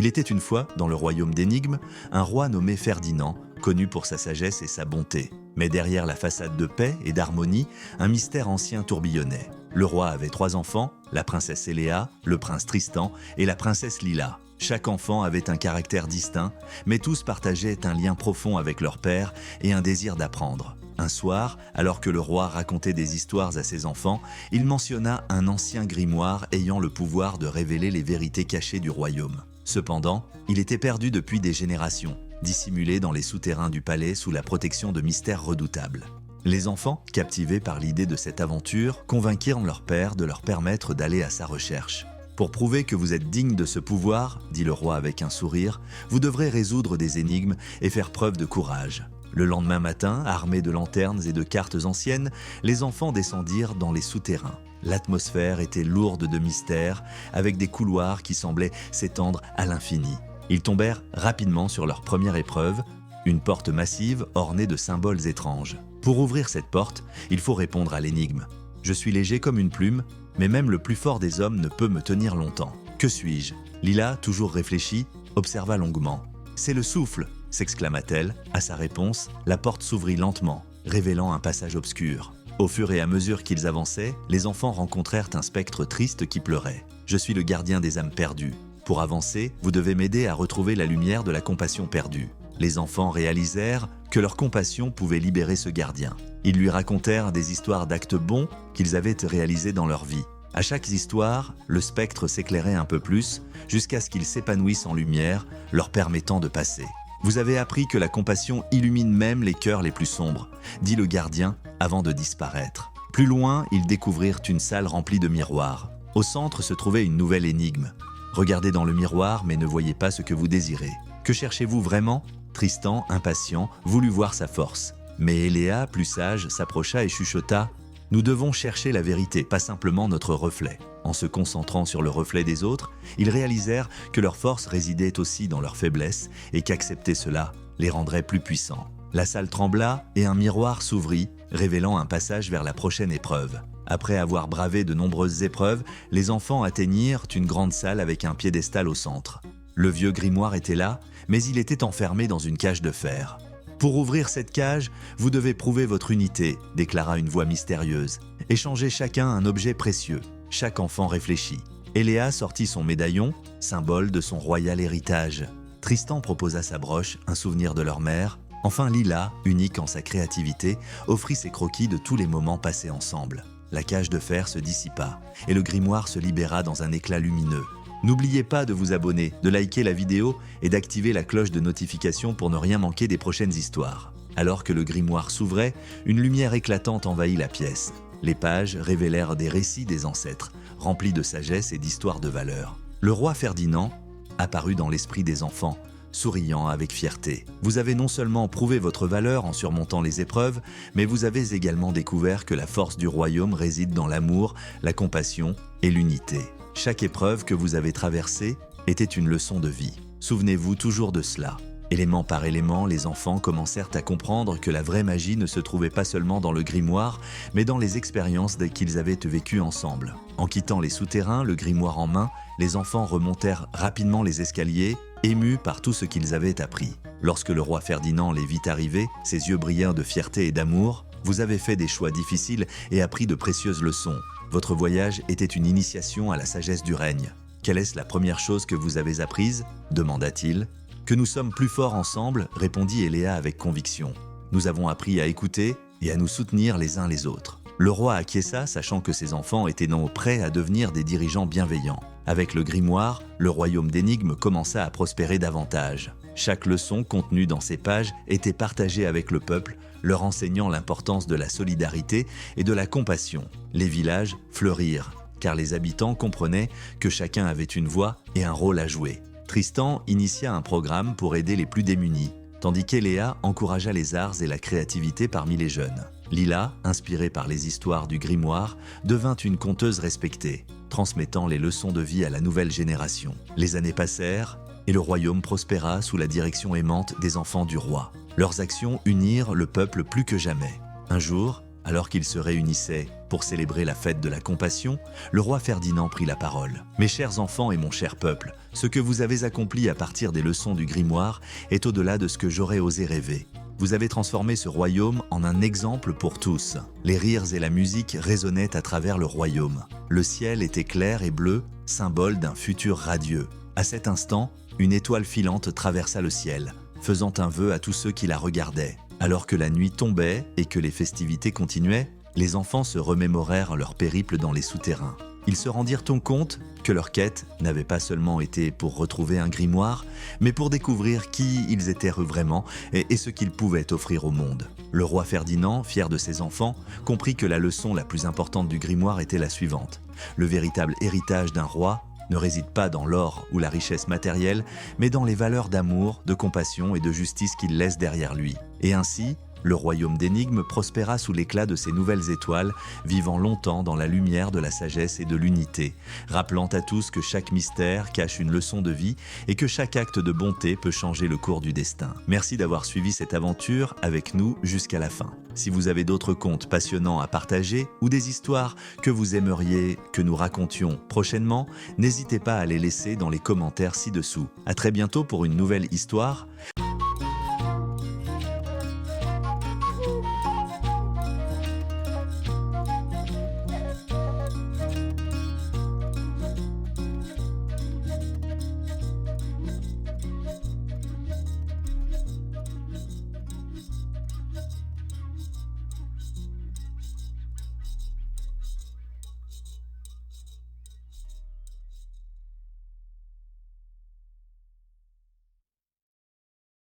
était une fois, dans le royaume d'Énigmes, un roi nommé Ferdinand, connu pour sa sagesse et sa bonté. Mais derrière la façade de paix et d'harmonie, un mystère ancien tourbillonnait. Le roi avait 3 enfants, la princesse Eléa, le prince Tristan et la princesse Lila. Chaque enfant avait un caractère distinct, mais tous partageaient un lien profond avec leur père et un désir d'apprendre. Un soir, alors que le roi racontait des histoires à ses enfants, il mentionna un ancien grimoire ayant le pouvoir de révéler les vérités cachées du royaume. Cependant, il était perdu depuis des générations, dissimulé dans les souterrains du palais sous la protection de mystères redoutables. Les enfants, captivés par l'idée de cette aventure, convainquirent leur père de leur permettre d'aller à sa recherche. « Pour prouver que vous êtes digne de ce pouvoir, dit le roi avec un sourire, vous devrez résoudre des énigmes et faire preuve de courage. » Le lendemain matin, armés de lanternes et de cartes anciennes, les enfants descendirent dans les souterrains. L'atmosphère était lourde de mystères, avec des couloirs qui semblaient s'étendre à l'infini. Ils tombèrent rapidement sur leur première épreuve, une porte massive ornée de symboles étranges. Pour ouvrir cette porte, il faut répondre à l'énigme. « Je suis léger comme une plume, mais même le plus fort des hommes ne peut me tenir longtemps. Que suis-je » Lila, toujours réfléchie, observa longuement. « C'est le souffle !» s'exclama-t-elle. À sa réponse, la porte s'ouvrit lentement, révélant un passage obscur. Au fur et à mesure qu'ils avançaient, les enfants rencontrèrent un spectre triste qui pleurait. « Je suis le gardien des âmes perdues. Pour avancer, vous devez m'aider à retrouver la lumière de la compassion perdue. » Les enfants réalisèrent que leur compassion pouvait libérer ce gardien. Ils lui racontèrent des histoires d'actes bons qu'ils avaient réalisés dans leur vie. À chaque histoire, le spectre s'éclairait un peu plus, jusqu'à ce qu'il s'épanouisse en lumière, leur permettant de passer. « Vous avez appris que la compassion illumine même les cœurs les plus sombres, » dit le gardien avant de disparaître. Plus loin, ils découvrirent une salle remplie de miroirs. Au centre se trouvait une nouvelle énigme. Regardez dans le miroir, mais ne voyez pas ce que vous désirez. Que cherchez-vous vraiment ? Tristan, impatient, voulut voir sa force. Mais Eléa, plus sage, s'approcha et chuchota « Nous devons chercher la vérité, pas simplement notre reflet. » En se concentrant sur le reflet des autres, ils réalisèrent que leur force résidait aussi dans leur faiblesse et qu'accepter cela les rendrait plus puissants. La salle trembla et un miroir s'ouvrit, révélant un passage vers la prochaine épreuve. Après avoir bravé de nombreuses épreuves, les enfants atteignirent une grande salle avec un piédestal au centre. Le vieux grimoire était là, mais il était enfermé dans une cage de fer. « Pour ouvrir cette cage, vous devez prouver votre unité, » déclara une voix mystérieuse. « Échangez chacun un objet précieux. » Chaque enfant réfléchit. Eléa sortit son médaillon, symbole de son royal héritage. Tristan proposa sa broche, un souvenir de leur mère. Enfin Lila, unique en sa créativité, offrit ses croquis de tous les moments passés ensemble. La cage de fer se dissipa, et le grimoire se libéra dans un éclat lumineux. N'oubliez pas de vous abonner, de liker la vidéo et d'activer la cloche de notification pour ne rien manquer des prochaines histoires. Alors que le grimoire s'ouvrait, une lumière éclatante envahit la pièce. Les pages révélèrent des récits des ancêtres, remplis de sagesse et d'histoires de valeur. Le roi Ferdinand apparut dans l'esprit des enfants, souriant avec fierté. Vous avez non seulement prouvé votre valeur en surmontant les épreuves, mais vous avez également découvert que la force du royaume réside dans l'amour, la compassion et l'unité. Chaque épreuve que vous avez traversée était une leçon de vie. Souvenez-vous toujours de cela. Élément par élément, les enfants commencèrent à comprendre que la vraie magie ne se trouvait pas seulement dans le grimoire, mais dans les expériences qu'ils avaient vécues ensemble. En quittant les souterrains, le grimoire en main, les enfants remontèrent rapidement les escaliers, émus par tout ce qu'ils avaient appris. Lorsque le roi Ferdinand les vit arriver, ses yeux brillèrent de fierté et d'amour. « Vous avez fait des choix difficiles et appris de précieuses leçons. Votre voyage était une initiation à la sagesse du règne. Quelle est la première chose que vous avez apprise ?» demanda-t-il. « Que nous sommes plus forts ensemble » répondit Eléa avec conviction. « Nous avons appris à écouter et à nous soutenir les uns les autres. » Le roi acquiesça, sachant que ses enfants étaient donc prêts à devenir des dirigeants bienveillants. Avec le grimoire, le royaume d'Énigmes commença à prospérer davantage. Chaque leçon contenue dans ces pages était partagée avec le peuple, leur enseignant l'importance de la solidarité et de la compassion. Les villages fleurirent, car les habitants comprenaient que chacun avait une voix et un rôle à jouer. Tristan initia un programme pour aider les plus démunis, tandis qu'Eléa encouragea les arts et la créativité parmi les jeunes. Lila, inspirée par les histoires du grimoire, devint une conteuse respectée, transmettant les leçons de vie à la nouvelle génération. Les années passèrent, et le royaume prospéra sous la direction aimante des enfants du roi. Leurs actions unirent le peuple plus que jamais. Un jour, alors qu'ils se réunissaient Pour célébrer la fête de la compassion, le roi Ferdinand prit la parole. « Mes chers enfants et mon cher peuple, ce que vous avez accompli à partir des leçons du grimoire est au-delà de ce que j'aurais osé rêver. Vous avez transformé ce royaume en un exemple pour tous. Les rires et la musique résonnaient à travers le royaume. Le ciel était clair et bleu, symbole d'un futur radieux. À cet instant, une étoile filante traversa le ciel, faisant un vœu à tous ceux qui la regardaient. Alors que la nuit tombait et que les festivités continuaient, les enfants se remémorèrent leur périple dans les souterrains. Ils se rendirent compte que leur quête n'avait pas seulement été pour retrouver un grimoire, mais pour découvrir qui ils étaient vraiment et ce qu'ils pouvaient offrir au monde. Le roi Ferdinand, fier de ses enfants, comprit que la leçon la plus importante du grimoire était la suivante. Le véritable héritage d'un roi ne réside pas dans l'or ou la richesse matérielle, mais dans les valeurs d'amour, de compassion et de justice qu'il laisse derrière lui. Et ainsi, le royaume d'énigmes prospéra sous l'éclat de ces nouvelles étoiles, vivant longtemps dans la lumière de la sagesse et de l'unité, rappelant à tous que chaque mystère cache une leçon de vie et que chaque acte de bonté peut changer le cours du destin. Merci d'avoir suivi cette aventure avec nous jusqu'à la fin. Si vous avez d'autres contes passionnants à partager ou des histoires que vous aimeriez que nous racontions prochainement, n'hésitez pas à les laisser dans les commentaires ci-dessous. À très bientôt pour une nouvelle histoire.